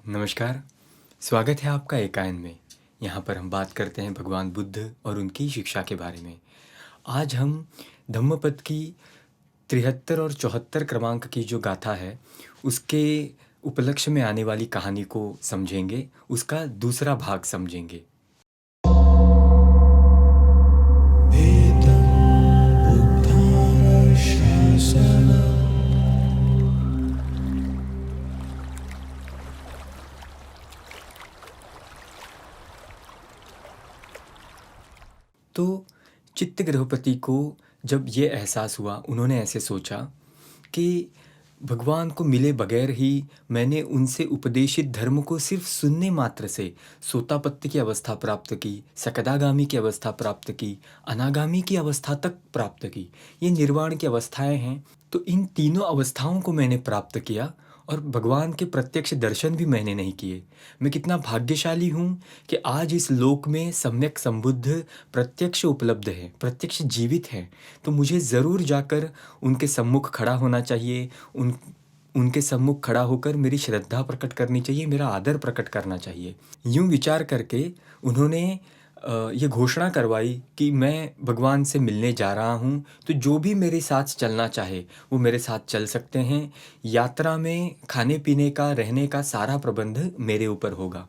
नमस्कार। स्वागत है आपका एकायन में। यहाँ पर हम बात करते हैं भगवान बुद्ध और उनकी शिक्षा के बारे में। आज हम धम्मपद की 73 और 74 क्रमांक की जो गाथा है, उसके उपलक्ष्य में आने वाली कहानी को समझेंगे, उसका दूसरा भाग समझेंगे। तो चित्तगृहपति को जब ये एहसास हुआ, उन्होंने ऐसे सोचा कि भगवान को मिले बगैर ही मैंने उनसे उपदेशित धर्म को सिर्फ सुनने मात्र से सोतापत्ति की अवस्था प्राप्त की, सकदागामी की अवस्था प्राप्त की, अनागामी की अवस्था तक प्राप्त की। ये निर्वाण की अवस्थाएं हैं। तो इन तीनों अवस्थाओं को मैंने प्राप्त किया और भगवान के प्रत्यक्ष दर्शन भी मैंने नहीं किए। मैं कितना भाग्यशाली हूँ कि आज इस लोक में सम्यक संबुद्ध प्रत्यक्ष उपलब्ध है, प्रत्यक्ष जीवित है। तो मुझे ज़रूर जाकर उनके सम्मुख खड़ा होना चाहिए, उनके सम्मुख खड़ा होकर मेरी श्रद्धा प्रकट करनी चाहिए, मेरा आदर प्रकट करना चाहिए। यूँ विचार करके उन्होंने ये घोषणा करवाई कि मैं भगवान से मिलने जा रहा हूँ, तो जो भी मेरे साथ चलना चाहे वो मेरे साथ चल सकते हैं। यात्रा में खाने पीने का, रहने का सारा प्रबंध मेरे ऊपर होगा।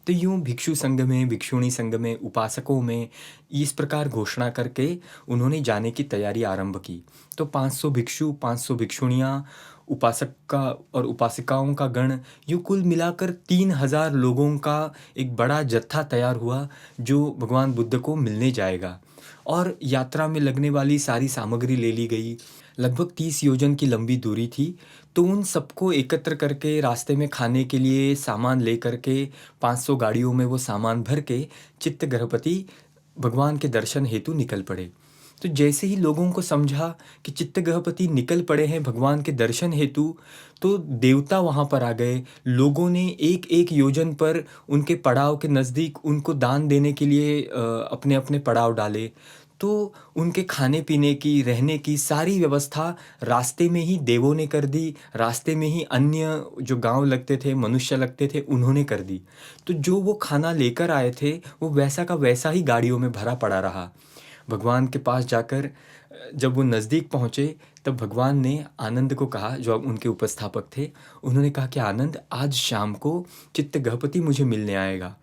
तो यूँ भिक्षु संघ में, भिक्षुणी संघ में, उपासकों में इस प्रकार घोषणा करके उन्होंने जाने की तैयारी आरंभ की। तो 500 भिक्षु, 500 भिक्षुणियाँ, उपासक का और उपासिकाओं का गण, यूँ कुल मिलाकर 3000 लोगों का एक बड़ा जत्था तैयार हुआ जो भगवान बुद्ध को मिलने जाएगा। और यात्रा में लगने वाली सारी सामग्री ले ली गई। लगभग 30 योजन की लंबी दूरी थी। तो उन सबको एकत्र करके रास्ते में खाने के लिए सामान ले करके 500 गाड़ियों में वो सामान भर के चित्तगृहपति भगवान के दर्शन हेतु निकल पड़े। तो जैसे ही लोगों को समझा कि चित्तगृहपति निकल पड़े हैं भगवान के दर्शन हेतु, तो देवता वहाँ पर आ गए। लोगों ने एक एक योजन पर उनके पड़ाव के नज़दीक उनको दान देने के लिए अपने अपने पड़ाव डाले। तो उनके खाने पीने की, रहने की सारी व्यवस्था रास्ते में ही देवों ने कर दी। रास्ते में ही अन्य जो गांव लगते थे, मनुष्य लगते थे, उन्होंने कर दी। तो जो वो खाना लेकर आए थे वो वैसा का वैसा ही गाड़ियों में भरा पड़ा रहा। भगवान के पास जाकर जब वो नज़दीक पहुँचे, तब भगवान ने आनंद को कहा, जो अब उनके उपस्थापक थे। उन्होंने कहा कि आनंद, आज शाम को चित्तगृहपति मुझे मिलने आएगा।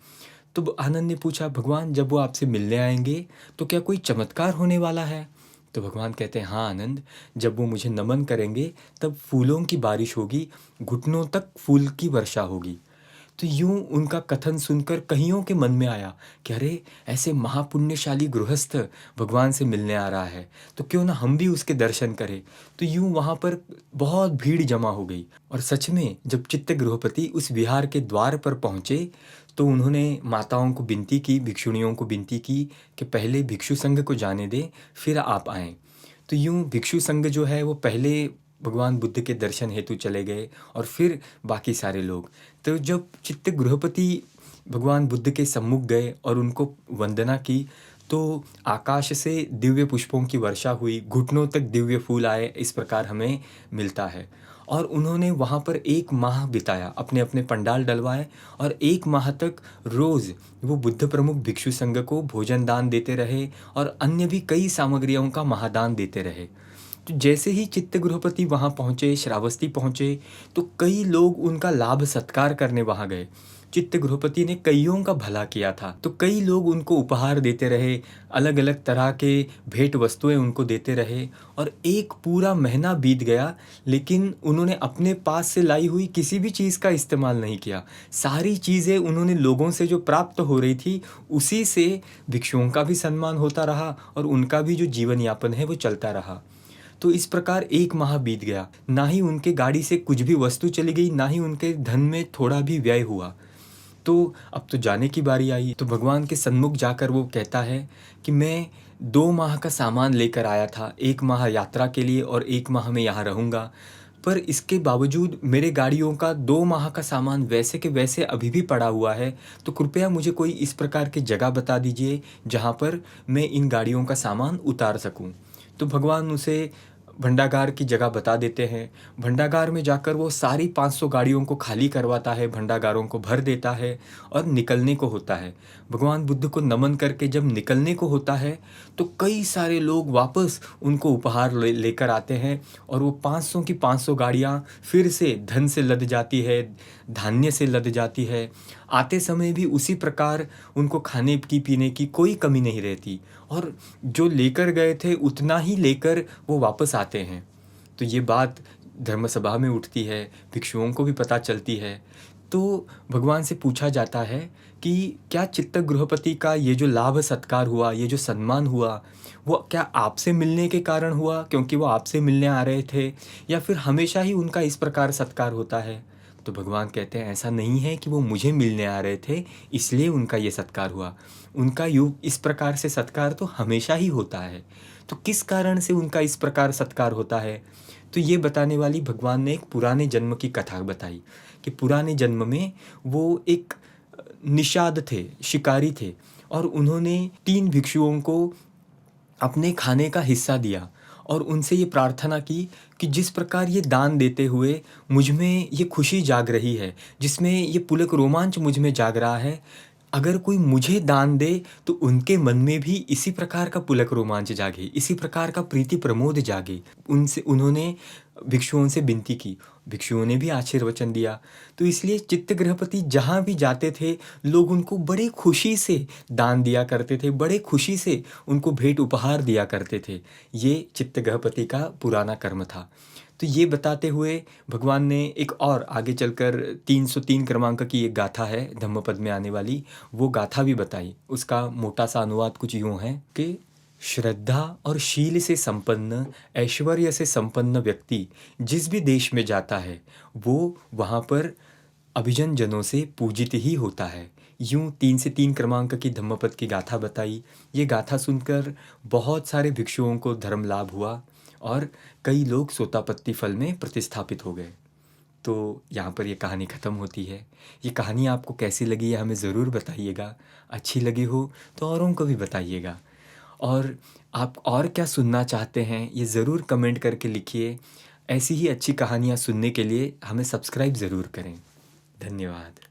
तो आनंद ने पूछा, भगवान जब वो आपसे मिलने आएंगे तो क्या कोई चमत्कार होने वाला है? तो भगवान कहते हैं, हाँ आनंद, जब वो मुझे नमन करेंगे तब फूलों की बारिश होगी, घुटनों तक फूल की वर्षा होगी। तो यूं उनका कथन सुनकर कईयों के मन में आया कि अरे, ऐसे महापुण्यशाली गृहस्थ भगवान से मिलने आ रहा है, तो क्यों ना हम भी उसके दर्शन करें। तो यूं वहाँ पर बहुत भीड़ जमा हो गई। और सच में जब चित्तगृहपति उस विहार के द्वार पर पहुँचे तो उन्होंने माताओं को विनती की, भिक्षुणियों को विनती की कि पहले भिक्षु संघ को जाने दें, फिर आप आएँ। तो यूं भिक्षु संघ जो है वो पहले भगवान बुद्ध के दर्शन हेतु चले गए और फिर बाकी सारे लोग। तो जब चित्तगृहपति भगवान बुद्ध के सम्मुख गए और उनको वंदना की, तो आकाश से दिव्य पुष्पों की वर्षा हुई, घुटनों तक दिव्य फूल आए, इस प्रकार हमें मिलता है। और उन्होंने वहाँ पर 1 माह बिताया, अपने अपने पंडाल डलवाए और 1 माह तक रोज़ वो बुद्ध प्रमुख भिक्षु संघ को भोजन दान देते रहे और अन्य भी कई सामग्रियों का महादान देते रहे। तो जैसे ही चित्तगृहपति वहाँ पहुँचे, श्रावस्ती पहुँचे, तो कई लोग उनका लाभ सत्कार करने वहाँ गए। चित्तगृहपति ने कईयों का भला किया था, तो कई लोग उनको उपहार देते रहे, अलग अलग तरह के भेंट वस्तुएं उनको देते रहे। और एक पूरा महीना बीत गया, लेकिन उन्होंने अपने पास से लाई हुई किसी भी चीज़ का इस्तेमाल नहीं किया। सारी चीज़ें उन्होंने लोगों से जो प्राप्त हो रही थी उसी से भिक्षुओं का भी सम्मान होता रहा और उनका भी जो जीवन यापन है वो चलता रहा। तो इस प्रकार 1 माह बीत गया, ना ही उनके गाड़ी से कुछ भी वस्तु चली गई, ना ही उनके धन में थोड़ा भी व्यय हुआ। तो अब तो जाने की बारी आई। तो भगवान के सन्मुख जाकर वो कहता है कि मैं 2 माह का सामान लेकर आया था, 1 माह यात्रा के लिए और 1 माह मैं यहाँ रहूँगा, पर इसके बावजूद मेरे गाड़ियों का 2 माह का सामान वैसे के वैसे अभी भी पड़ा हुआ है। तो कृपया मुझे कोई इस प्रकार की जगह बता दीजिए जहाँ पर मैं इन गाड़ियों का सामान उतार सकूँ। तो भगवान उसे भंडागार की जगह बता देते हैं। भंडागार में जाकर वो सारी 500 गाड़ियों को खाली करवाता है, भंडागारों को भर देता है और निकलने को होता है। भगवान बुद्ध को नमन करके जब निकलने को होता है तो कई सारे लोग वापस उनको उपहार लेकर आते हैं और वो 500 की 500 गाड़ियाँ फिर से धन से लद जाती है, धान्य से लद जाती है। आते समय भी उसी प्रकार उनको खाने की पीने की कोई कमी नहीं रहती और जो लेकर गए थे उतना ही लेकर वो वापस आते हैं। तो ये बात धर्म सभा में उठती है, भिक्षुओं को भी पता चलती है। तो भगवान से पूछा जाता है कि क्या चित्त गृहपति का ये जो लाभ सत्कार हुआ, ये जो सम्मान हुआ, वो क्या आपसे मिलने के कारण हुआ क्योंकि वो आपसे मिलने आ रहे थे, या फिर हमेशा ही उनका इस प्रकार सत्कार होता है? तो भगवान कहते हैं ऐसा नहीं है कि वो मुझे मिलने आ रहे थे इसलिए उनका ये सत्कार हुआ। उनका यूँ इस प्रकार से सत्कार तो हमेशा ही होता है। तो किस कारण से उनका इस प्रकार सत्कार होता है? तो ये बताने वाली भगवान ने एक पुराने जन्म की कथा बताई कि पुराने जन्म में वो एक निषाद थे, शिकारी थे, और उन्होंने 3 भिक्षुओं को अपने खाने का हिस्सा दिया और उनसे ये प्रार्थना की कि जिस प्रकार ये दान देते हुए मुझ में ये खुशी जाग रही है, जिसमें ये पुलक रोमांच मुझ में जाग रहा है, अगर कोई मुझे दान दे तो उनके मन में भी इसी प्रकार का पुलक रोमांच जागे, इसी प्रकार का प्रीति प्रमोद जागे। उनसे उन्होंने भिक्षुओं से विनती की, भिक्षुओं ने भी आशीर्वचन दिया। तो इसलिए चित्त गृहपति जहाँ भी जाते थे लोग उनको बड़े खुशी से दान दिया करते थे, बड़े खुशी से उनको भेंट उपहार दिया करते थे। ये चित्त गृहपति का पुराना कर्म था। तो ये बताते हुए भगवान ने एक और आगे चलकर 303 क्रमांक की एक गाथा है धम्मपद में आने वाली, वो गाथा भी बताई। उसका मोटा सा अनुवाद कुछ यूँ है कि श्रद्धा और शील से संपन्न, ऐश्वर्य से संपन्न व्यक्ति जिस भी देश में जाता है वो वहाँ पर अभिजन जनों से पूजित ही होता है। यूँ 3 से 3 क्रमांक की धम्मपद की गाथा बताई। ये गाथा सुनकर बहुत सारे भिक्षुओं को धर्म लाभ हुआ और कई लोग सोतापत्ति फल में प्रतिस्थापित हो गए। तो यहाँ पर ये कहानी ख़त्म होती है। ये कहानी आपको कैसी लगी है हमें ज़रूर बताइएगा। अच्छी लगी हो तो औरों को भी बताइएगा। और आप और क्या सुनना चाहते हैं ये ज़रूर कमेंट करके लिखिए। ऐसी ही अच्छी कहानियाँ सुनने के लिए हमें सब्सक्राइब ज़रूर करें। धन्यवाद।